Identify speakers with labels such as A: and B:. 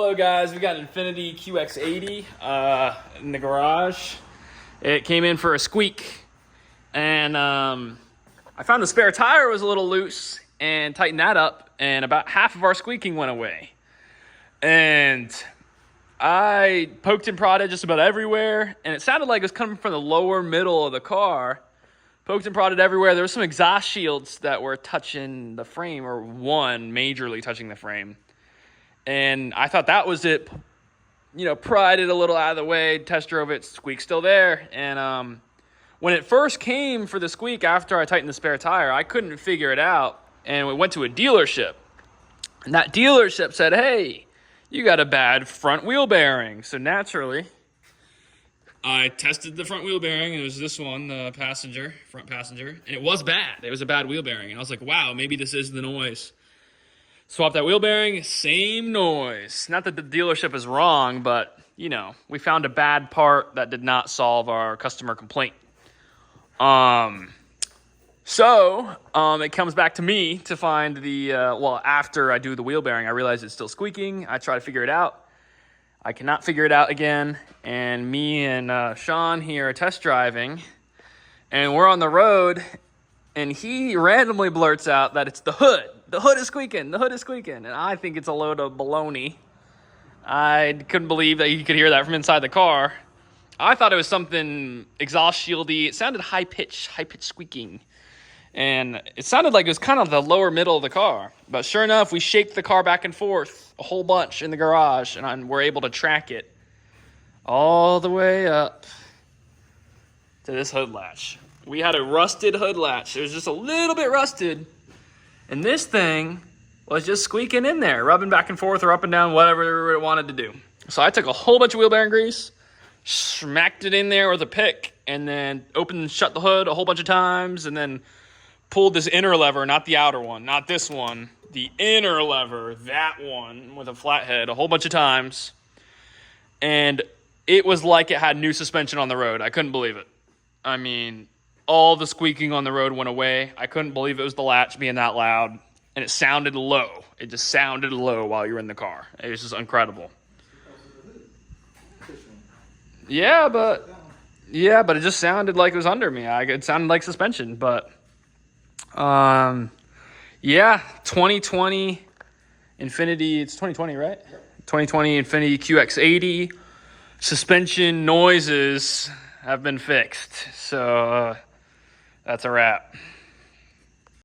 A: Hello guys, we got an Infiniti QX80 in the garage. It came in for a squeak, and I found the spare tire was a little loose and tightened that up, and about half of our squeaking went away. And I poked and prodded just about everywhere, and it sounded like it was coming from the lower middle of the car. Poked and prodded everywhere. There were some exhaust shields that were touching the frame, or one majorly touching the frame. And I thought that was it, pried it a little out of the way, test drove it, squeak's still there. And when it first came for the squeak after I tightened the spare tire, I couldn't figure it out. And we went to a dealership. And that dealership said, hey, you got a bad front wheel bearing. So naturally, I tested the front wheel bearing, and it was this one, the front passenger. And it was bad. It was a bad wheel bearing. And I was like, wow, maybe this is the noise. Swap that wheel bearing, same noise. Not that the dealership is wrong, but, we found a bad part that did not solve our customer complaint. So it comes back to me to find after I do the wheel bearing, I realize it's still squeaking. I try to figure it out. I cannot figure it out again. And me and Sean here are test driving, and we're on the road, and he randomly blurts out that it's the hood. The hood is squeaking. The hood is squeaking. And I think it's a load of baloney. I couldn't believe that you could hear that from inside the car. I thought it was something exhaust shieldy. It sounded high-pitched squeaking. And it sounded like it was kind of the lower middle of the car. But sure enough, we shake the car back and forth a whole bunch in the garage, and we're able to track it all the way up to this hood latch. We had a rusted hood latch. It was just a little bit rusted. And this thing was just squeaking in there, rubbing back and forth or up and down, whatever it wanted to do. So I took a whole bunch of wheel bearing grease, smacked it in there with a pick, and then opened and shut the hood a whole bunch of times, and then pulled this inner lever, not the outer one, not this one, the inner lever, that one with a flathead, a whole bunch of times. And it was like it had new suspension on the road. I couldn't believe it. I mean, all the squeaking on the road went away. I couldn't believe it was the latch being that loud. And it sounded low. It just sounded low while you were in the car. It was just incredible. Yeah, but it just sounded like it was under me. It sounded like suspension. But, 2020 Infiniti. It's 2020, right? 2020 Infiniti QX80. Suspension noises have been fixed. So, that's a wrap.